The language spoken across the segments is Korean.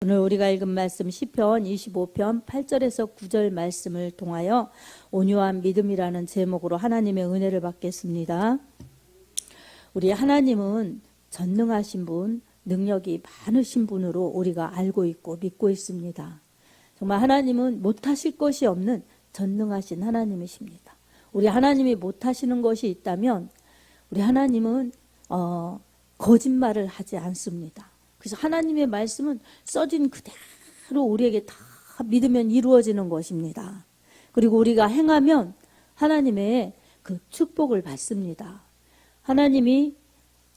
오늘 우리가 읽은 말씀 시편 25편 8절에서 9절 말씀을 통하여 온유한 믿음이라는 제목으로 하나님의 은혜를 받겠습니다. 우리 하나님은 전능하신 분, 능력이 많으신 분으로 우리가 알고 있고 믿고 있습니다. 정말 하나님은 못하실 것이 없는 전능하신 하나님이십니다. 우리 하나님이 못하시는 것이 있다면 우리 하나님은 거짓말을 하지 않습니다. 그래서 하나님의 말씀은 써진 그대로 우리에게 다 믿으면 이루어지는 것입니다. 그리고 우리가 행하면 하나님의 그 축복을 받습니다. 하나님이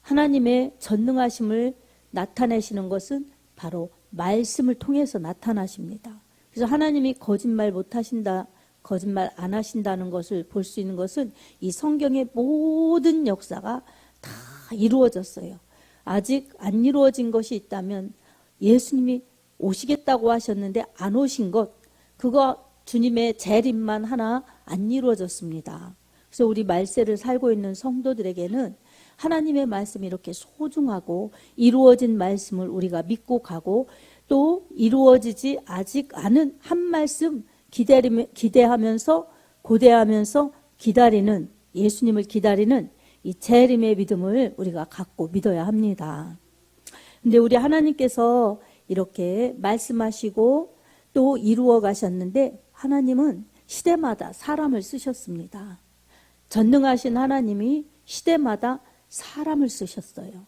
하나님의 전능하심을 나타내시는 것은 바로 말씀을 통해서 나타나십니다. 그래서 하나님이 거짓말 못하신다, 거짓말 안 하신다는 것을 볼 수 있는 것은 이 성경의 모든 역사가 다 이루어졌어요. 아직 안 이루어진 것이 있다면 예수님이 오시겠다고 하셨는데 안 오신 것, 그거 주님의 재림만 하나 안 이루어졌습니다. 그래서 우리 말세를 살고 있는 성도들에게는 하나님의 말씀이 이렇게 소중하고 이루어진 말씀을 우리가 믿고 가고 또 이루어지지 아직 않은 한 말씀 기대하면서 고대하면서 기다리는, 예수님을 기다리는 이 재림의 믿음을 우리가 갖고 믿어야 합니다. 근데 우리 하나님께서 이렇게 말씀하시고 또 이루어 가셨는데 하나님은 시대마다 사람을 쓰셨습니다. 전능하신 하나님이 시대마다 사람을 쓰셨어요.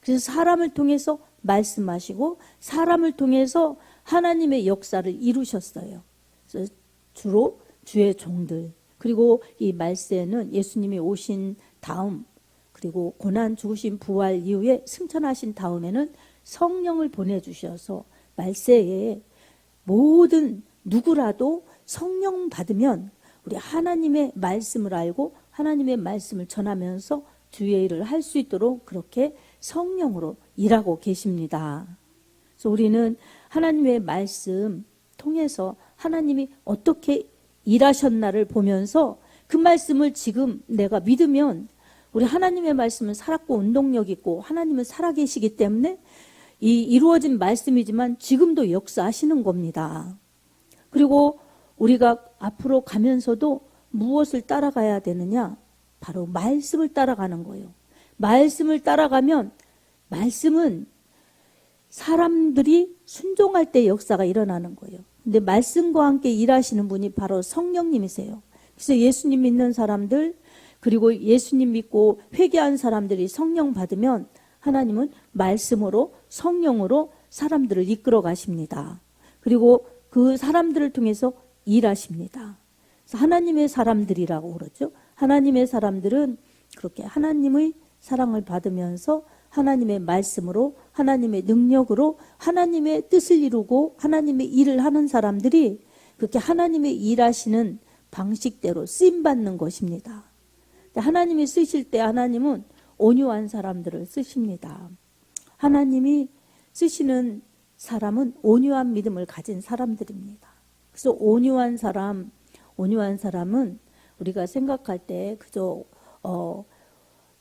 그래서 사람을 통해서 말씀하시고 사람을 통해서 하나님의 역사를 이루셨어요. 그래서 주로 주의 종들, 그리고 이 말세는 예수님이 오신 다음, 그리고 고난 죽으신 부활 이후에 승천하신 다음에는 성령을 보내주셔서 말세에 모든 누구라도 성령 받으면 우리 하나님의 말씀을 알고 하나님의 말씀을 전하면서 주의 일을 할 수 있도록 그렇게 성령으로 일하고 계십니다. 그래서 우리는 하나님의 말씀 통해서 하나님이 어떻게 일하셨나를 보면서 그 말씀을 지금 내가 믿으면 우리 하나님의 말씀은 살았고 운동력 있고 하나님은 살아계시기 때문에 이 이루어진 말씀이지만 지금도 역사하시는 겁니다. 그리고 우리가 앞으로 가면서도 무엇을 따라가야 되느냐? 바로 말씀을 따라가는 거예요. 말씀을 따라가면 말씀은 사람들이 순종할 때 역사가 일어나는 거예요. 근데 말씀과 함께 일하시는 분이 바로 성령님이세요. 그래서 예수님 믿는 사람들, 그리고 예수님 믿고 회개한 사람들이 성령 받으면 하나님은 말씀으로 성령으로 사람들을 이끌어 가십니다. 그리고 그 사람들을 통해서 일하십니다. 그래서 하나님의 사람들이라고 그러죠. 하나님의 사람들은 그렇게 하나님의 사랑을 받으면서 하나님의 말씀으로 하나님의 능력으로 하나님의 뜻을 이루고 하나님의 일을 하는 사람들이 그렇게 하나님의 일하시는 방식대로 쓰임받는 것입니다. 하나님이 쓰실 때 하나님은 온유한 사람들을 쓰십니다. 하나님이 쓰시는 사람은 온유한 믿음을 가진 사람들입니다. 그래서 온유한 사람은 우리가 생각할 때 그저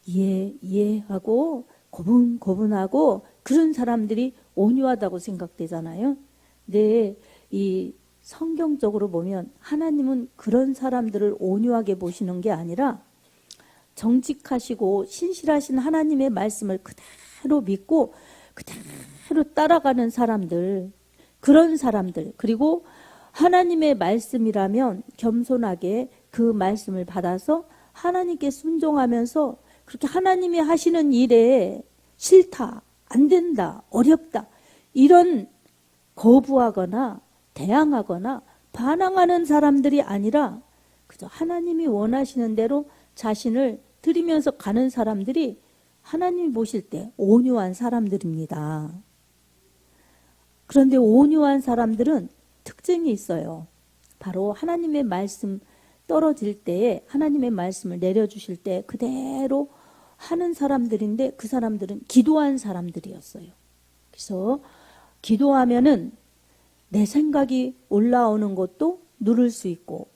이해하고 고분고분하고 그런 사람들이 온유하다고 생각되잖아요. 근데 이 성경적으로 보면 하나님은 그런 사람들을 온유하게 보시는 게 아니라 정직하시고 신실하신 하나님의 말씀을 그대로 믿고 그대로 따라가는 사람들, 그런 사람들, 그리고 하나님의 말씀이라면 겸손하게 그 말씀을 받아서 하나님께 순종하면서 그렇게 하나님이 하시는 일에 싫다, 안 된다, 어렵다 이런 거부하거나 대항하거나 반항하는 사람들이 아니라 그저 하나님이 원하시는 대로 자신을 드리면서 가는 사람들이 하나님이 보실 때 온유한 사람들입니다. 그런데 온유한 사람들은 특징이 있어요. 바로 하나님의 말씀 떨어질 때에 하나님의 말씀을 내려주실 때 그대로 하는 사람들인데 그 사람들은 기도한 사람들이었어요. 그래서 기도하면은 내 생각이 올라오는 것도 누를 수 있고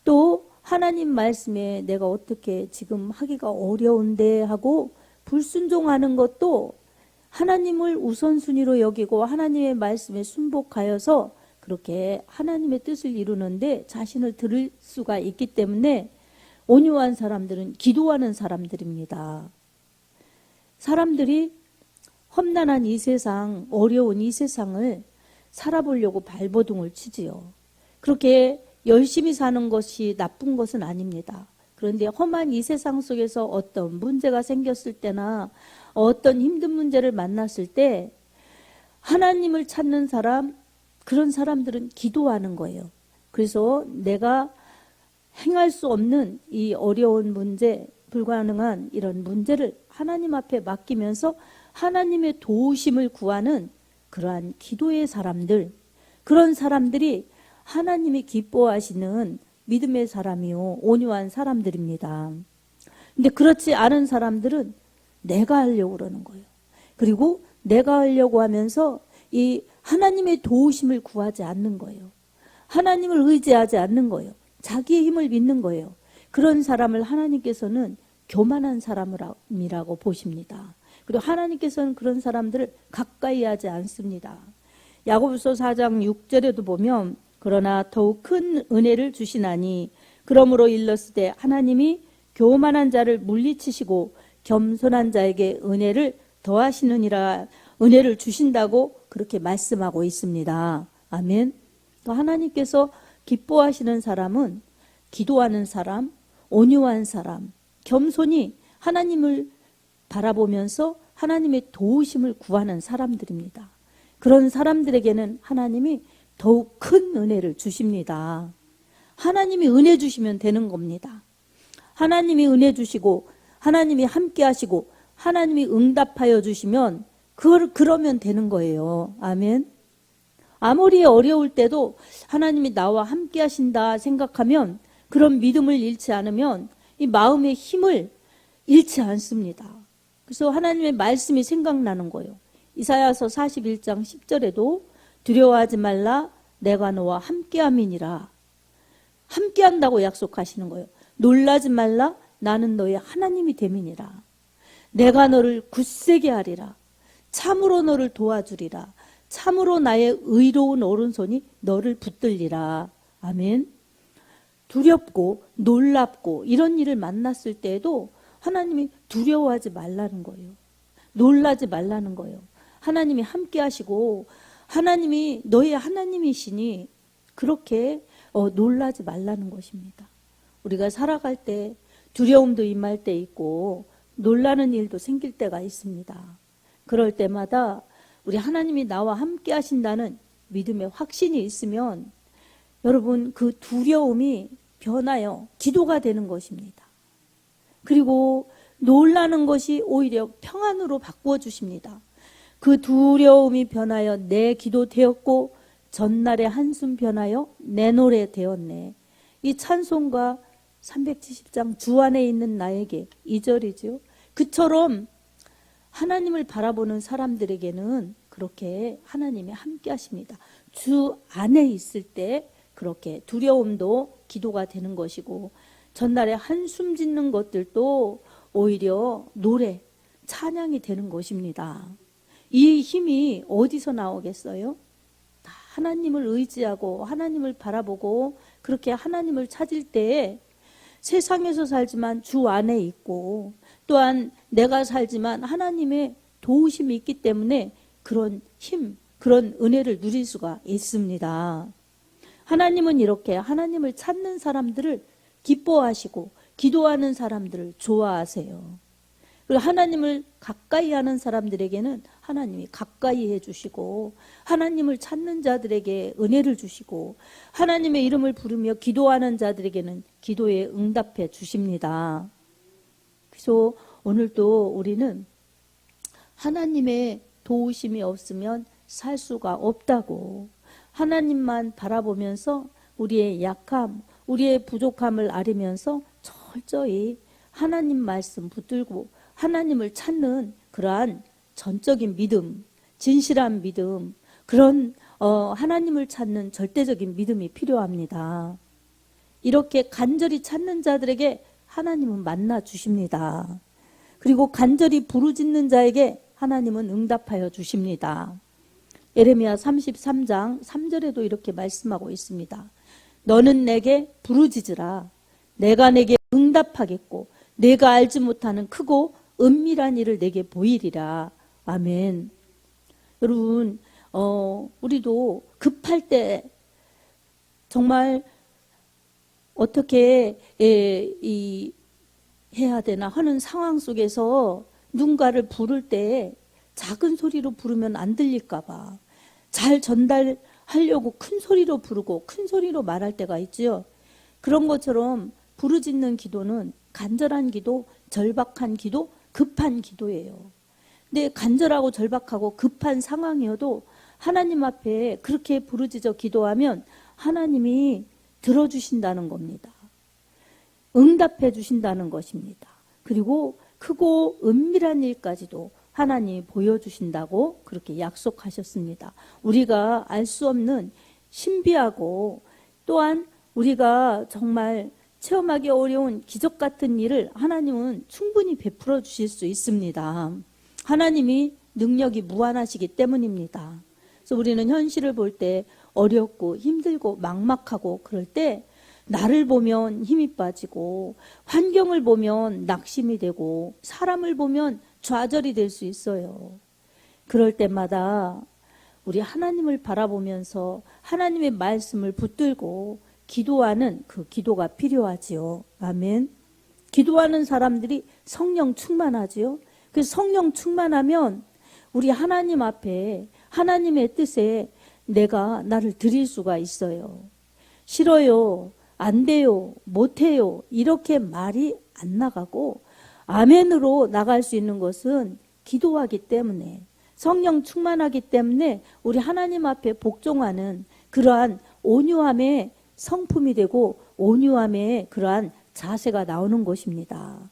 또 하나님 말씀에 내가 어떻게 지금 하기가 어려운데 하고 불순종하는 것도 하나님을 우선순위로 여기고 하나님의 말씀에 순복하여서 그렇게 하나님의 뜻을 이루는데 자신을 들을 수가 있기 때문에 온유한 사람들은 기도하는 사람들입니다. 사람들이 험난한 이 세상, 어려운 이 세상을 살아보려고 발버둥을 치지요. 그렇게 열심히 사는 것이 나쁜 것은 아닙니다. 그런데 험한 이 세상 속에서 어떤 문제가 생겼을 때나 어떤 힘든 문제를 만났을 때 하나님을 찾는 사람, 그런 사람들은 기도하는 거예요. 그래서 내가 행할 수 없는 이 어려운 문제, 불가능한 이런 문제를 하나님 앞에 맡기면서 하나님의 도우심을 구하는 그러한 기도의 사람들, 그런 사람들이 하나님이 기뻐하시는 믿음의 사람이요, 온유한 사람들입니다. 근데 그렇지 않은 사람들은 내가 하려고 그러는 거예요. 그리고 내가 하려고 하면서 이 하나님의 도우심을 구하지 않는 거예요. 하나님을 의지하지 않는 거예요. 자기의 힘을 믿는 거예요. 그런 사람을 하나님께서는 교만한 사람이라고 보십니다. 그리고 하나님께서는 그런 사람들을 가까이 하지 않습니다. 야고보서 4장 6절에도 보면 그러나 더욱 큰 은혜를 주시나니 그러므로 일렀으되 하나님이 교만한 자를 물리치시고 겸손한 자에게 은혜를 더하시느니라, 은혜를 주신다고 그렇게 말씀하고 있습니다. 아멘. 또 하나님께서 기뻐하시는 사람은 기도하는 사람, 온유한 사람, 겸손히 하나님을 바라보면서 하나님의 도우심을 구하는 사람들입니다. 그런 사람들에게는 하나님이 더욱 큰 은혜를 주십니다. 하나님이 은혜 주시면 되는 겁니다. 하나님이 은혜 주시고 하나님이 함께 하시고 하나님이 응답하여 주시면 그러면 되는 거예요. 아멘. 아무리 어려울 때도 하나님이 나와 함께 하신다 생각하면, 그런 믿음을 잃지 않으면 이 마음의 힘을 잃지 않습니다. 그래서 하나님의 말씀이 생각나는 거예요. 이사야서 41장 10절에도 두려워하지 말라, 내가 너와 함께함이니라. 함께한다고 약속하시는 거예요. 놀라지 말라, 나는 너의 하나님이 됨이니라. 내가 너를 굳세게 하리라. 참으로 너를 도와주리라. 참으로 나의 의로운 오른손이 너를 붙들리라. 아멘. 두렵고 놀랍고 이런 일을 만났을 때에도 하나님이 두려워하지 말라는 거예요. 놀라지 말라는 거예요. 하나님이 함께 하시고 하나님이 너의 하나님이시니 그렇게 놀라지 말라는 것입니다. 우리가 살아갈 때 두려움도 임할 때 있고 놀라는 일도 생길 때가 있습니다. 그럴 때마다 우리 하나님이 나와 함께 하신다는 믿음의 확신이 있으면 여러분 그 두려움이 변하여 기도가 되는 것입니다. 그리고 놀라는 것이 오히려 평안으로 바꾸어 주십니다. 그 두려움이 변하여 내 기도 되었고 전날의 한숨 변하여 내 노래 되었네. 이 찬송가 370장 주 안에 있는 나에게 2절이죠. 그처럼 하나님을 바라보는 사람들에게는 그렇게 하나님이 함께 하십니다. 주 안에 있을 때 그렇게 두려움도 기도가 되는 것이고 전날에 한숨 짓는 것들도 오히려 노래, 찬양이 되는 것입니다. 이 힘이 어디서 나오겠어요? 다 하나님을 의지하고 하나님을 바라보고 그렇게 하나님을 찾을 때에 세상에서 살지만 주 안에 있고 또한 내가 살지만 하나님의 도우심이 있기 때문에 그런 힘, 그런 은혜를 누릴 수가 있습니다. 하나님은 이렇게 하나님을 찾는 사람들을 기뻐하시고 기도하는 사람들을 좋아하세요. 그리고 하나님을 가까이 하는 사람들에게는 하나님이 가까이 해주시고 하나님을 찾는 자들에게 은혜를 주시고 하나님의 이름을 부르며 기도하는 자들에게는 기도에 응답해 주십니다. 그래서 오늘도 우리는 하나님의 도우심이 없으면 살 수가 없다고 하나님만 바라보면서 우리의 약함, 우리의 부족함을 아리면서 철저히 하나님 말씀 붙들고 하나님을 찾는 그러한 전적인 믿음, 진실한 믿음, 그런 하나님을 찾는 절대적인 믿음이 필요합니다. 이렇게 간절히 찾는 자들에게 하나님은 만나 주십니다. 그리고 간절히 부르짖는 자에게 하나님은 응답하여 주십니다. 예레미야 33장 3절에도 이렇게 말씀하고 있습니다. 너는 내게 부르짖으라. 내가 내게 응답하겠고 내가 알지 못하는 크고 은밀한 일을 내게 보이리라. 아멘. 여러분, 우리도 급할 때 정말 어떻게 해야 되나 하는 상황 속에서 누군가를 부를 때 작은 소리로 부르면 안 들릴까 봐 잘 전달하려고 큰 소리로 부르고 큰 소리로 말할 때가 있지요. 그런 것처럼 부르짖는 기도는 간절한 기도, 절박한 기도, 급한 기도예요. 근데 간절하고 절박하고 급한 상황이어도 하나님 앞에 그렇게 부르짖어 기도하면 하나님이 들어주신다는 겁니다. 응답해 주신다는 것입니다. 그리고 크고 은밀한 일까지도 하나님이 보여주신다고 그렇게 약속하셨습니다. 우리가 알 수 없는 신비하고 또한 우리가 정말 체험하기 어려운 기적 같은 일을 하나님은 충분히 베풀어 주실 수 있습니다. 하나님이 능력이 무한하시기 때문입니다. 그래서 우리는 현실을 볼 때 어렵고 힘들고 막막하고 그럴 때 나를 보면 힘이 빠지고 환경을 보면 낙심이 되고 사람을 보면 좌절이 될 수 있어요. 그럴 때마다 우리 하나님을 바라보면서 하나님의 말씀을 붙들고 기도하는 그 기도가 필요하지요. 아멘. 기도하는 사람들이 성령 충만하지요. 그래서 성령 충만하면 우리 하나님 앞에 하나님의 뜻에 내가 나를 드릴 수가 있어요. 싫어요, 안 돼요, 못해요 이렇게 말이 안 나가고 아멘으로 나갈 수 있는 것은 기도하기 때문에 성령 충만하기 때문에 우리 하나님 앞에 복종하는 그러한 온유함의 성품이 되고 온유함의 그러한 자세가 나오는 것입니다.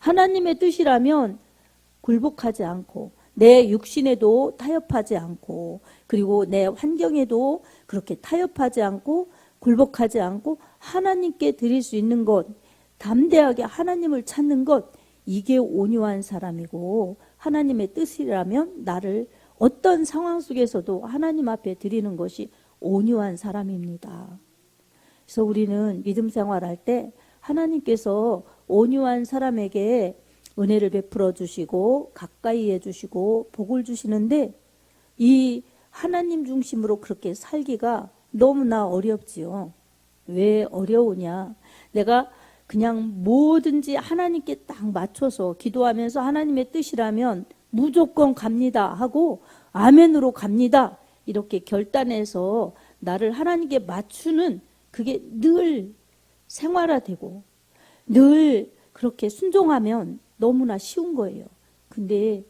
하나님의 뜻이라면 굴복하지 않고 내 육신에도 타협하지 않고 그리고 내 환경에도 그렇게 타협하지 않고 굴복하지 않고 하나님께 드릴 수 있는 것, 담대하게 하나님을 찾는 것, 이게 온유한 사람이고 하나님의 뜻이라면 나를 어떤 상황 속에서도 하나님 앞에 드리는 것이 온유한 사람입니다. 그래서 우리는 믿음 생활할 때 하나님께서 온유한 사람에게 은혜를 베풀어 주시고 가까이 해주시고 복을 주시는데 이 하나님 중심으로 그렇게 살기가 너무나 어렵지요. 왜 어려우냐? 내가 그냥 뭐든지 하나님께 딱 맞춰서 기도하면서 하나님의 뜻이라면 무조건 갑니다 하고 아멘으로 갑니다 이렇게 결단해서 나를 하나님께 맞추는 그게 늘 생활화되고 늘 그렇게 순종하면 너무나 쉬운 거예요. 근데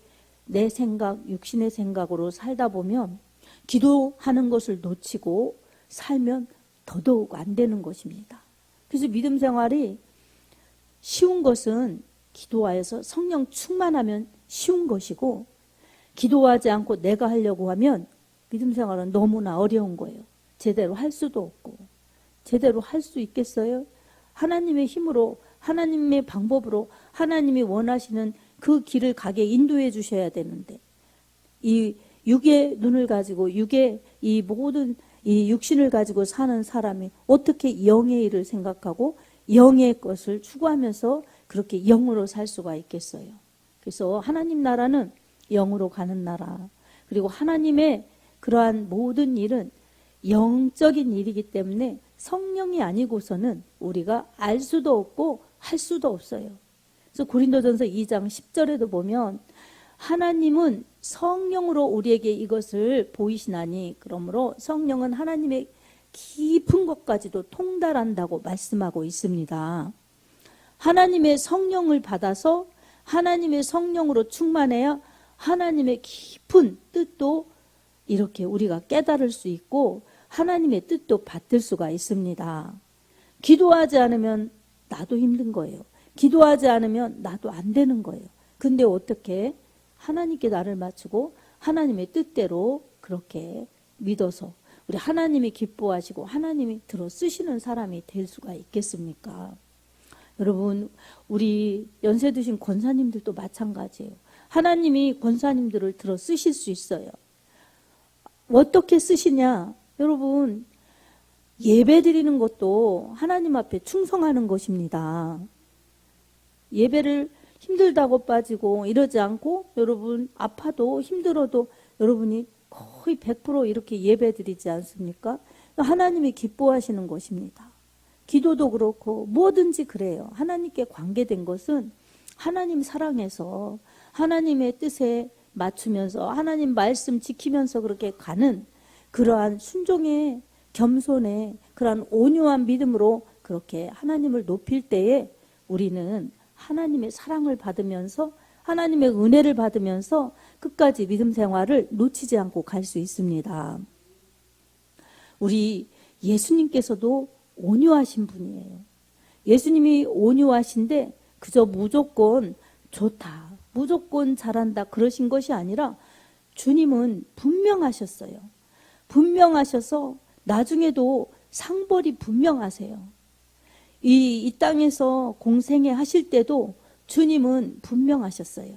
내 생각, 육신의 생각으로 살다 보면 기도하는 것을 놓치고 살면 더더욱 안 되는 것입니다. 그래서 믿음 생활이 쉬운 것은 기도하여서 성령 충만하면 쉬운 것이고 기도하지 않고 내가 하려고 하면 믿음 생활은 너무나 어려운 거예요. 제대로 할 수도 없고 제대로 할 수 있겠어요? 하나님의 힘으로 하나님의 방법으로 하나님이 원하시는 그 길을 가게 인도해 주셔야 되는데 이 육의 눈을 가지고 육의 이 모든 이 육신을 가지고 사는 사람이 어떻게 영의 일을 생각하고 영의 것을 추구하면서 그렇게 영으로 살 수가 있겠어요. 그래서 하나님 나라는 영으로 가는 나라 그리고 하나님의 그러한 모든 일은 영적인 일이기 때문에 성령이 아니고서는 우리가 알 수도 없고 할 수도 없어요. 그래서 고린도전서 2장 10절에도 보면 하나님은 성령으로 우리에게 이것을 보이시나니 그러므로 성령은 하나님의 깊은 것까지도 통달한다고 말씀하고 있습니다. 하나님의 성령을 받아서 하나님의 성령으로 충만해야 하나님의 깊은 뜻도 이렇게 우리가 깨달을 수 있고 하나님의 뜻도 받을 수가 있습니다. 기도하지 않으면 나도 힘든 거예요. 기도하지 않으면 나도 안 되는 거예요. 근데 어떻게 하나님께 나를 맞추고 하나님의 뜻대로 그렇게 믿어서 우리 하나님이 기뻐하시고 하나님이 들어 쓰시는 사람이 될 수가 있겠습니까? 여러분 우리 연세 드신 권사님들도 마찬가지예요. 하나님이 권사님들을 들어 쓰실 수 있어요. 어떻게 쓰시냐? 여러분, 예배 드리는 것도 하나님 앞에 충성하는 것입니다. 예배를 힘들다고 빠지고 이러지 않고 여러분 아파도 힘들어도 여러분이 거의 100% 이렇게 예배 드리지 않습니까? 하나님이 기뻐하시는 것입니다. 기도도 그렇고 뭐든지 그래요. 하나님께 관계된 것은 하나님 사랑해서 하나님의 뜻에 맞추면서 하나님 말씀 지키면서 그렇게 가는 그러한 순종의 겸손의 그러한 온유한 믿음으로 그렇게 하나님을 높일 때에 우리는 하나님의 사랑을 받으면서 하나님의 은혜를 받으면서 끝까지 믿음 생활을 놓치지 않고 갈 수 있습니다. 우리 예수님께서도 온유하신 분이에요. 예수님이 온유하신데 그저 무조건 좋다, 무조건 잘한다 그러신 것이 아니라 주님은 분명하셨어요. 분명하셔서 나중에도 상벌이 분명하세요. 이 땅에서 공생애 하실 때도 주님은 분명하셨어요.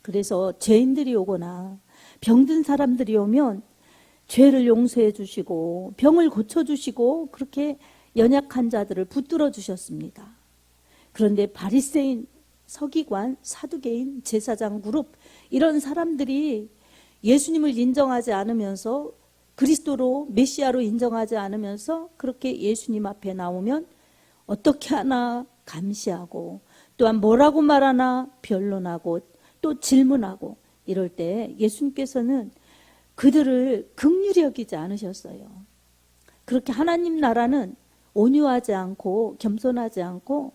그래서 죄인들이 오거나 병든 사람들이 오면 죄를 용서해 주시고 병을 고쳐주시고 그렇게 연약한 자들을 붙들어 주셨습니다. 그런데 바리새인, 서기관, 사두개인, 제사장 그룹 이런 사람들이 예수님을 인정하지 않으면서 그리스도로 메시아로 인정하지 않으면서 그렇게 예수님 앞에 나오면 어떻게 하나 감시하고 또한 뭐라고 말하나 변론하고 또 질문하고 이럴 때 예수님께서는 그들을 긍휼히 여기지 않으셨어요. 그렇게 하나님 나라는 온유하지 않고 겸손하지 않고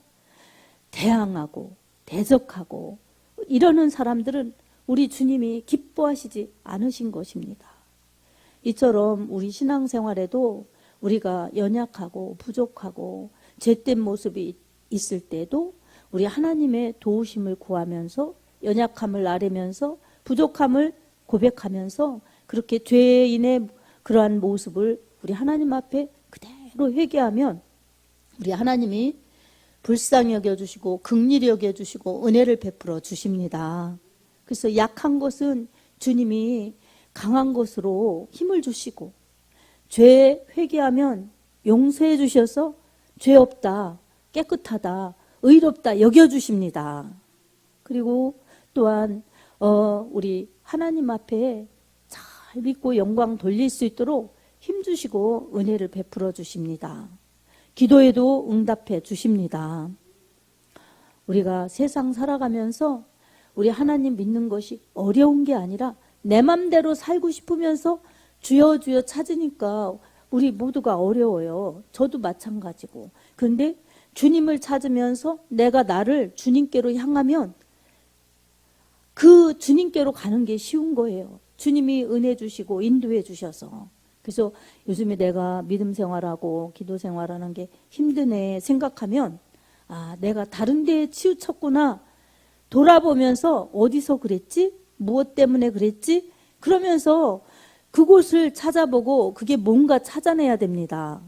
대항하고 대적하고 이러는 사람들은 우리 주님이 기뻐하시지 않으신 것입니다. 이처럼 우리 신앙생활에도 우리가 연약하고 부족하고 죄된 모습이 있을 때도 우리 하나님의 도우심을 구하면서 연약함을 아뢰면서 부족함을 고백하면서 그렇게 죄인의 그러한 모습을 우리 하나님 앞에 그대로 회개하면 우리 하나님이 불쌍히 여겨주시고 긍휼히 여겨주시고 은혜를 베풀어 주십니다. 그래서 약한 것은 주님이 강한 것으로 힘을 주시고 죄 회개하면 용서해 주셔서 죄 없다, 깨끗하다, 의롭다 여겨주십니다. 그리고 또한 우리 하나님 앞에 잘 믿고 영광 돌릴 수 있도록 힘주시고 은혜를 베풀어 주십니다. 기도에도 응답해 주십니다. 우리가 세상 살아가면서 우리 하나님 믿는 것이 어려운 게 아니라 내 맘대로 살고 싶으면서 주여 주여 찾으니까 우리 모두가 어려워요. 저도 마찬가지고. 그런데 주님을 찾으면서 내가 나를 주님께로 향하면 그 주님께로 가는 게 쉬운 거예요. 주님이 은혜 주시고 인도해 주셔서. 그래서 요즘에 내가 믿음 생활하고 기도 생활하는 게 힘드네 생각하면 내가 다른 데에 치우쳤구나. 돌아보면서 어디서 그랬지? 무엇 때문에 그랬지? 그러면서 그곳을 찾아보고 그게 뭔가 찾아내야 됩니다.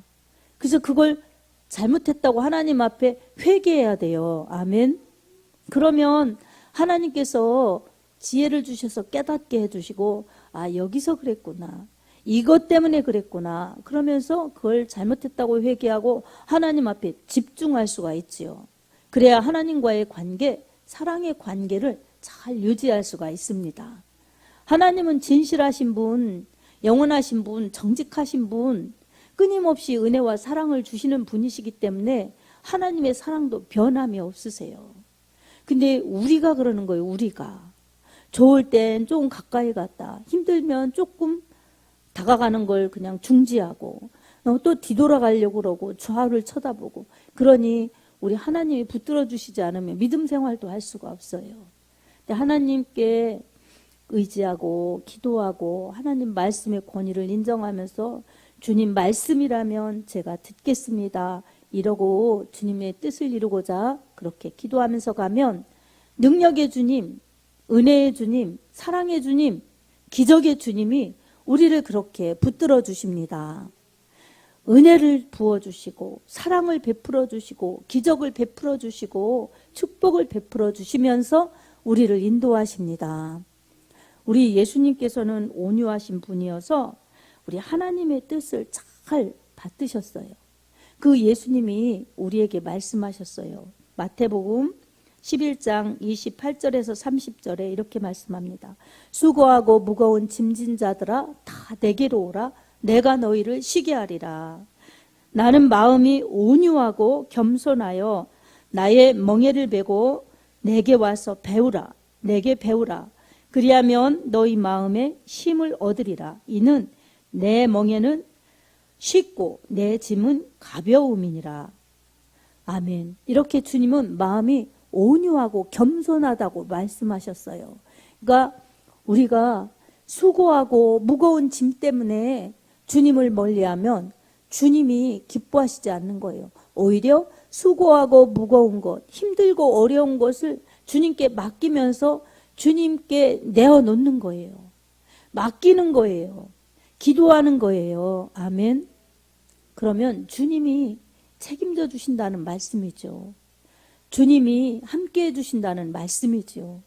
그래서 그걸 잘못했다고 하나님 앞에 회개해야 돼요. 아멘. 그러면 하나님께서 지혜를 주셔서 깨닫게 해주시고 여기서 그랬구나. 이것 때문에 그랬구나. 그러면서 그걸 잘못했다고 회개하고 하나님 앞에 집중할 수가 있지요. 그래야 하나님과의 관계, 사랑의 관계를 잘 유지할 수가 있습니다. 하나님은 진실하신 분, 영원하신 분, 정직하신 분, 끊임없이 은혜와 사랑을 주시는 분이시기 때문에 하나님의 사랑도 변함이 없으세요. 근데 우리가 그러는 거예요. 우리가 좋을 땐 조금 가까이 갔다, 힘들면 조금 다가가는 걸 그냥 중지하고 또 뒤돌아가려고 그러고 좌우를 쳐다보고, 그러니 우리 하나님이 붙들어 주시지 않으면 믿음 생활도 할 수가 없어요. 근데 하나님께 의지하고 기도하고 하나님 말씀의 권위를 인정하면서 주님 말씀이라면 제가 듣겠습니다 이러고 주님의 뜻을 이루고자 그렇게 기도하면서 가면 능력의 주님, 은혜의 주님, 사랑의 주님, 기적의 주님이 우리를 그렇게 붙들어 주십니다. 은혜를 부어주시고 사랑을 베풀어 주시고 기적을 베풀어 주시고 축복을 베풀어 주시면서 우리를 인도하십니다. 우리 예수님께서는 온유하신 분이어서 우리 하나님의 뜻을 잘 받드셨어요. 그 예수님이 우리에게 말씀하셨어요. 마태복음 11장 28절에서 30절에 이렇게 말씀합니다. 수고하고 무거운 짐진 자들아 다 내게로 오라. 내가 너희를 쉬게 하리라. 나는 마음이 온유하고 겸손하여 나의 멍에를 베고 내게 와서 배우라. 내게 배우라. 그리하면 너희 마음에 힘을 얻으리라. 이는 내 멍에는 쉽고 내 짐은 가벼움이니라. 아멘. 이렇게 주님은 마음이 온유하고 겸손하다고 말씀하셨어요. 그러니까 우리가 수고하고 무거운 짐 때문에 주님을 멀리하면 주님이 기뻐하시지 않는 거예요. 오히려 수고하고 무거운 것, 힘들고 어려운 것을 주님께 맡기면서 주님께 내어놓는 거예요. 맡기는 거예요. 기도하는 거예요. 아멘. 그러면 주님이 책임져 주신다는 말씀이죠. 주님이 함께 해주신다는 말씀이죠.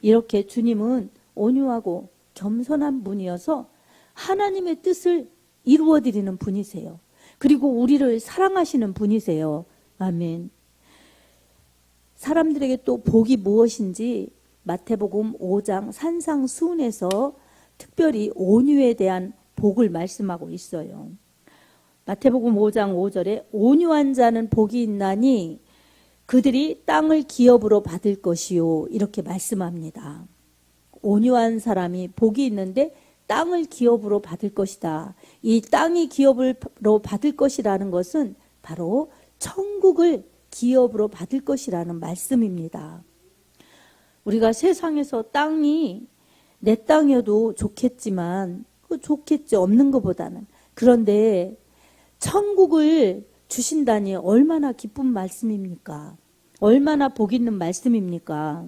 이렇게 주님은 온유하고 겸손한 분이어서 하나님의 뜻을 이루어드리는 분이세요. 그리고 우리를 사랑하시는 분이세요. 아멘. 사람들에게 또 복이 무엇인지 마태복음 5장 산상수훈에서 특별히 온유에 대한 복을 말씀하고 있어요. 마태복음 5장 5절에 온유한 자는 복이 있나니 그들이 땅을 기업으로 받을 것이요. 이렇게 말씀합니다. 온유한 사람이 복이 있는데 땅을 기업으로 받을 것이다. 이 땅이 기업으로 받을 것이라는 것은 바로 천국을 기업으로 받을 것이라는 말씀입니다. 우리가 세상에서 땅이 내 땅이어도 좋겠지만 좋겠지 없는 것보다는. 그런데 천국을 주신다니 얼마나 기쁜 말씀입니까? 얼마나 복 있는 말씀입니까?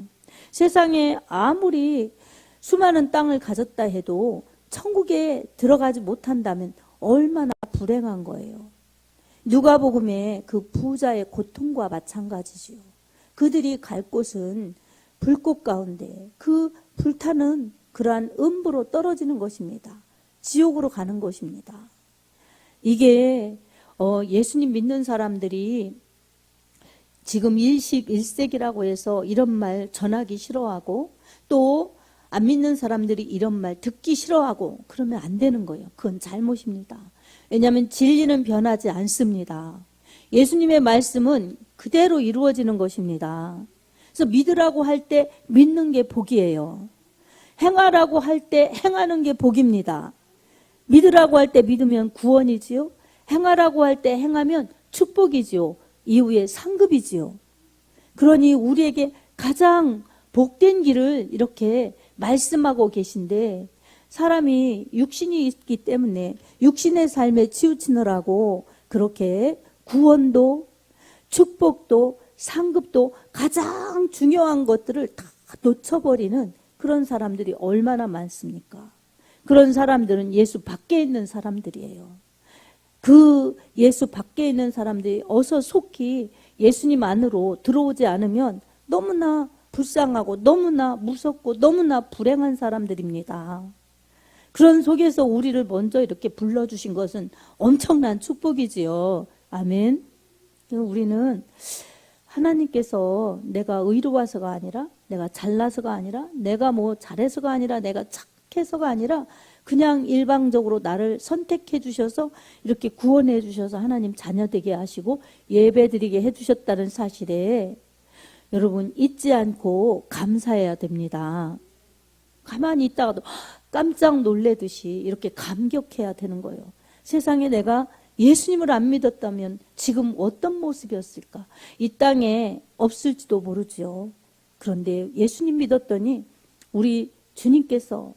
세상에 아무리 수많은 땅을 가졌다 해도 천국에 들어가지 못한다면 얼마나 불행한 거예요. 누가복음의 그 부자의 고통과 마찬가지지요. 그들이 갈 곳은 불꽃 가운데 그 불타는 그러한 음부로 떨어지는 것입니다. 지옥으로 가는 것입니다. 이게 예수님 믿는 사람들이 지금 21세기라고 해서 이런 말 전하기 싫어하고 또 안 믿는 사람들이 이런 말 듣기 싫어하고 그러면 안 되는 거예요. 그건 잘못입니다. 왜냐하면 진리는 변하지 않습니다. 예수님의 말씀은 그대로 이루어지는 것입니다. 그래서 믿으라고 할 때 믿는 게 복이에요. 행하라고 할 때 행하는 게 복입니다. 믿으라고 할 때 믿으면 구원이지요. 행하라고 할 때 행하면 축복이지요. 이후에 상급이지요. 그러니 우리에게 가장 복된 길을 이렇게 말씀하고 계신데 사람이 육신이 있기 때문에 육신의 삶에 치우치느라고 그렇게 구원도 축복도 상급도 가장 중요한 것들을 다 놓쳐버리는 그런 사람들이 얼마나 많습니까? 그런 사람들은 예수 밖에 있는 사람들이에요. 그 예수 밖에 있는 사람들이 어서 속히 예수님 안으로 들어오지 않으면 너무나 불쌍하고 너무나 무섭고 너무나 불행한 사람들입니다. 그런 속에서 우리를 먼저 이렇게 불러주신 것은 엄청난 축복이지요. 아멘. 우리는 하나님께서 내가 의로워서가 아니라 내가 잘나서가 아니라 내가 뭐 잘해서가 아니라 내가 착해서가 아니라 그냥 일방적으로 나를 선택해 주셔서 이렇게 구원해 주셔서 하나님 자녀 되게 하시고 예배 드리게 해 주셨다는 사실에 여러분 잊지 않고 감사해야 됩니다. 가만히 있다가도 깜짝 놀래듯이 이렇게 감격해야 되는 거예요. 세상에 내가 예수님을 안 믿었다면 지금 어떤 모습이었을까? 이 땅에 없을지도 모르죠. 그런데 예수님 믿었더니 우리 주님께서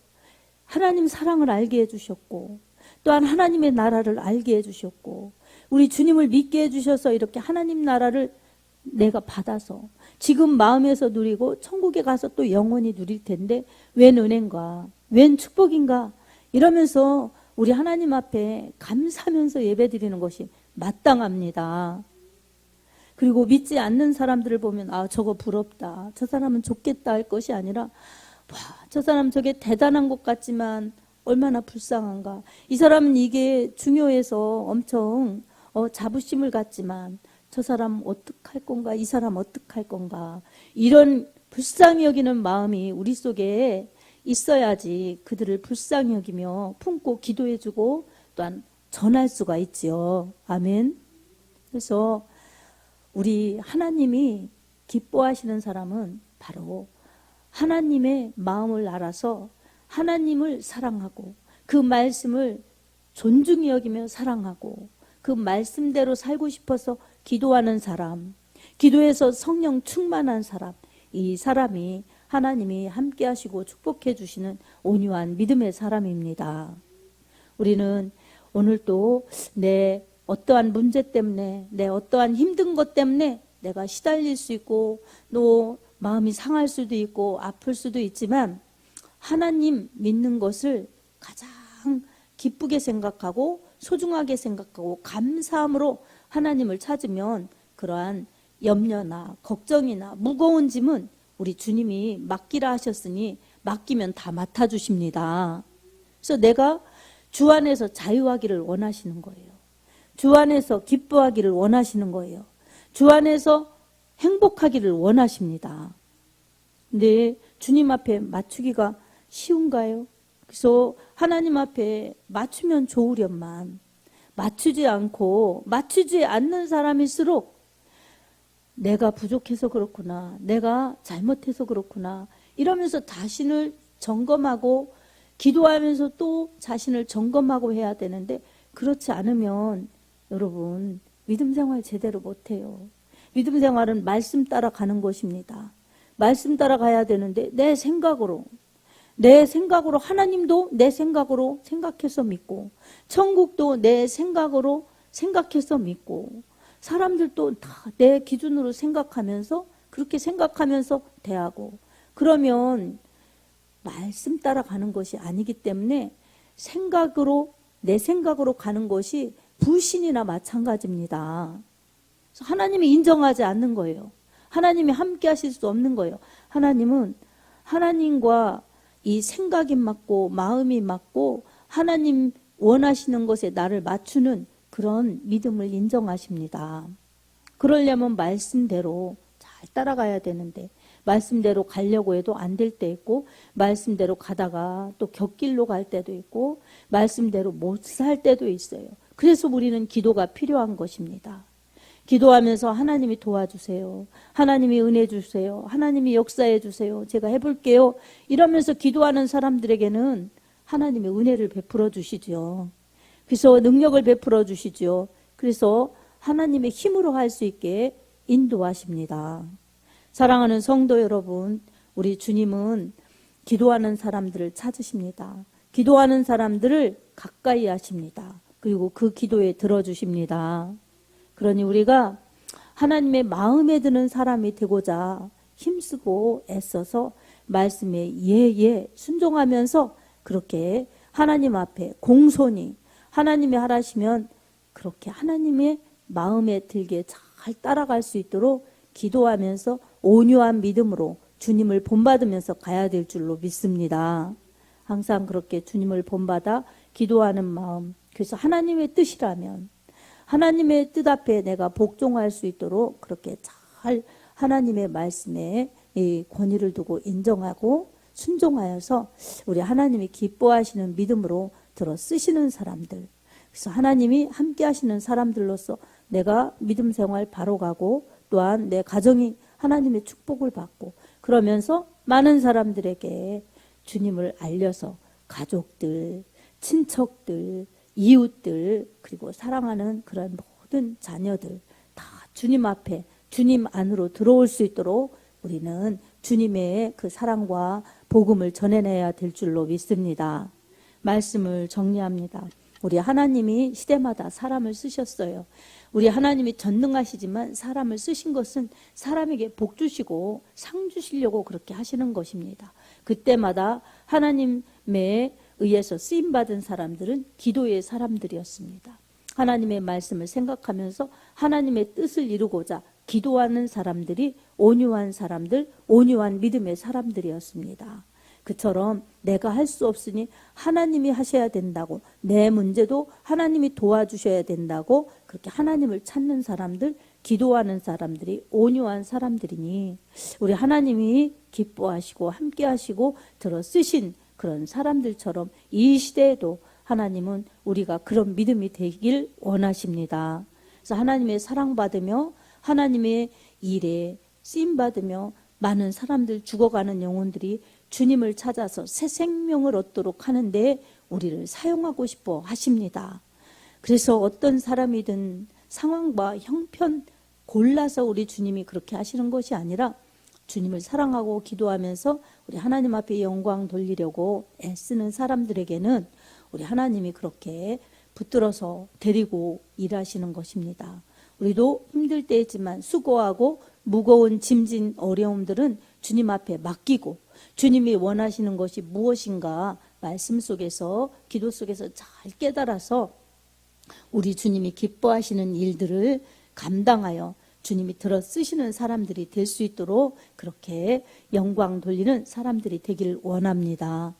하나님 사랑을 알게 해주셨고 또한 하나님의 나라를 알게 해주셨고 우리 주님을 믿게 해주셔서 이렇게 하나님 나라를 내가 받아서 지금 마음에서 누리고 천국에 가서 또 영원히 누릴 텐데 웬 은혜인가 웬 축복인가 이러면서 우리 하나님 앞에 감사하면서 예배드리는 것이 마땅합니다. 그리고 믿지 않는 사람들을 보면 아, 저거 부럽다. 저 사람은 좋겠다 할 것이 아니라 와, 저 사람 저게 대단한 것 같지만 얼마나 불쌍한가. 이 사람은 이게 중요해서 엄청 자부심을 갖지만 저 사람 어떡할 건가, 이 사람 어떡할 건가, 이런 불쌍히 여기는 마음이 우리 속에 있어야지 그들을 불쌍히 여기며 품고 기도해주고 또한 전할 수가 있지요. 아멘. 그래서 우리 하나님이 기뻐하시는 사람은 바로 하나님의 마음을 알아서 하나님을 사랑하고 그 말씀을 존중히 여기며 사랑하고 그 말씀대로 살고 싶어서 기도하는 사람, 기도해서 성령 충만한 사람, 이 사람이 하나님이 함께 하시고 축복해 주시는 온유한 믿음의 사람입니다. 우리는 오늘도 내 어떠한 문제 때문에, 내 어떠한 힘든 것 때문에 내가 시달릴 수 있고 또 마음이 상할 수도 있고 아플 수도 있지만 하나님 믿는 것을 가장 기쁘게 생각하고 소중하게 생각하고 감사함으로 하나님을 찾으면 그러한 염려나 걱정이나 무거운 짐은 우리 주님이 맡기라 하셨으니 맡기면 다 맡아주십니다. 그래서 내가 주 안에서 자유하기를 원하시는 거예요. 주 안에서 기뻐하기를 원하시는 거예요. 주 안에서 행복하기를 원하십니다. 근데 주님 앞에 맞추기가 쉬운가요? 그래서 하나님 앞에 맞추면 좋으련만 맞추지 않고 맞추지 않는 사람일수록 내가 부족해서 그렇구나, 내가 잘못해서 그렇구나 이러면서 자신을 점검하고 기도하면서 또 자신을 점검하고 해야 되는데 그렇지 않으면 여러분 믿음 생활 제대로 못해요. 믿음 생활은 말씀 따라가는 것입니다. 말씀 따라가야 되는데 내 생각으로 하나님도 내 생각으로 생각해서 믿고 천국도 내 생각으로 생각해서 믿고 사람들도 다 내 기준으로 생각하면서 그렇게 생각하면서 대하고 그러면 말씀 따라가는 것이 아니기 때문에 내 생각으로 가는 것이 불신이나 마찬가지입니다. 하나님이 인정하지 않는 거예요. 하나님이 함께 하실 수 없는 거예요. 하나님은 하나님과 이 생각이 맞고 마음이 맞고 하나님 원하시는 것에 나를 맞추는 그런 믿음을 인정하십니다. 그러려면 말씀대로 잘 따라가야 되는데 말씀대로 가려고 해도 안 될 때 있고 말씀대로 가다가 또 곁길로 갈 때도 있고 말씀대로 못 살 때도 있어요. 그래서 우리는 기도가 필요한 것입니다. 기도하면서 하나님이 도와주세요. 하나님이 은혜 주세요. 하나님이 역사해 주세요. 제가 해볼게요. 이러면서 기도하는 사람들에게는 하나님의 은혜를 베풀어 주시죠. 그래서 능력을 베풀어 주시죠. 그래서 하나님의 힘으로 할 수 있게 인도하십니다. 사랑하는 성도 여러분, 우리 주님은 기도하는 사람들을 찾으십니다. 기도하는 사람들을 가까이 하십니다. 그리고 그 기도에 들어주십니다. 그러니 우리가 하나님의 마음에 드는 사람이 되고자 힘쓰고 애써서 말씀에 예예 순종하면서 그렇게 하나님 앞에 공손히 하나님이 하라시면 그렇게 하나님의 마음에 들게 잘 따라갈 수 있도록 기도하면서 온유한 믿음으로 주님을 본받으면서 가야 될 줄로 믿습니다. 항상 그렇게 주님을 본받아 기도하는 마음, 그래서 하나님의 뜻이라면 하나님의 뜻 앞에 내가 복종할 수 있도록 그렇게 잘 하나님의 말씀에 이 권위를 두고 인정하고 순종하여서 우리 하나님이 기뻐하시는 믿음으로 들어 쓰시는 사람들, 그래서 하나님이 함께 하시는 사람들로서 내가 믿음 생활 바로 가고 또한 내 가정이 하나님의 축복을 받고 그러면서 많은 사람들에게 주님을 알려서 가족들, 친척들, 이웃들 그리고 사랑하는 그런 모든 자녀들 다 주님 앞에 주님 안으로 들어올 수 있도록 우리는 주님의 그 사랑과 복음을 전해내야 될 줄로 믿습니다. 말씀을 정리합니다. 우리 하나님이 시대마다 사람을 쓰셨어요. 우리 하나님이 전능하시지만 사람을 쓰신 것은 사람에게 복 주시고 상 주시려고 그렇게 하시는 것입니다. 그때마다 하나님의 의해서 쓰임받은 사람들은 기도의 사람들이었습니다. 하나님의 말씀을 생각하면서 하나님의 뜻을 이루고자 기도하는 사람들이 온유한 사람들, 온유한 믿음의 사람들이었습니다. 그처럼 내가 할 수 없으니 하나님이 하셔야 된다고, 내 문제도 하나님이 도와주셔야 된다고 그렇게 하나님을 찾는 사람들, 기도하는 사람들이 온유한 사람들이니 우리 하나님이 기뻐하시고 함께하시고 들어 쓰신 그런 사람들처럼 이 시대에도 하나님은 우리가 그런 믿음이 되길 원하십니다. 그래서 하나님의 사랑받으며 하나님의 일에 쓰임받으며 많은 사람들, 죽어가는 영혼들이 주님을 찾아서 새 생명을 얻도록 하는데 우리를 사용하고 싶어 하십니다. 그래서 어떤 사람이든 상황과 형편 골라서 우리 주님이 그렇게 하시는 것이 아니라 주님을 사랑하고 기도하면서 우리 하나님 앞에 영광 돌리려고 애쓰는 사람들에게는 우리 하나님이 그렇게 붙들어서 데리고 일하시는 것입니다. 우리도 힘들 때지만 수고하고 무거운 짐진 어려움들은 주님 앞에 맡기고 주님이 원하시는 것이 무엇인가 말씀 속에서 기도 속에서 잘 깨달아서 우리 주님이 기뻐하시는 일들을 감당하여 주님이 들어 쓰시는 사람들이 될 수 있도록 그렇게 영광 돌리는 사람들이 되길 원합니다.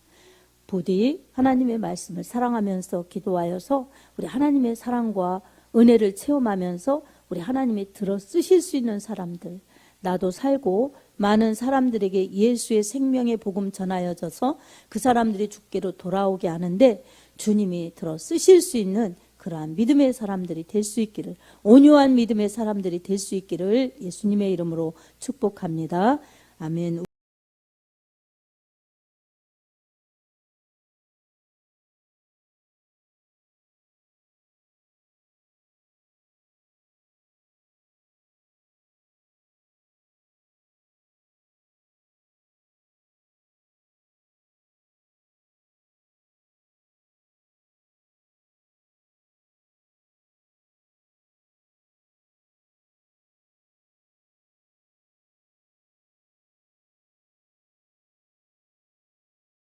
부디 하나님의 말씀을 사랑하면서 기도하여서 우리 하나님의 사랑과 은혜를 체험하면서 우리 하나님이 들어 쓰실 수 있는 사람들, 나도 살고 많은 사람들에게 예수의 생명의 복음 전하여져서 그 사람들이 주께로 돌아오게 하는데 주님이 들어 쓰실 수 있는 그러한 믿음의 사람들이 될 수 있기를, 온유한 믿음의 사람들이 될 수 있기를 예수님의 이름으로 축복합니다. 아멘.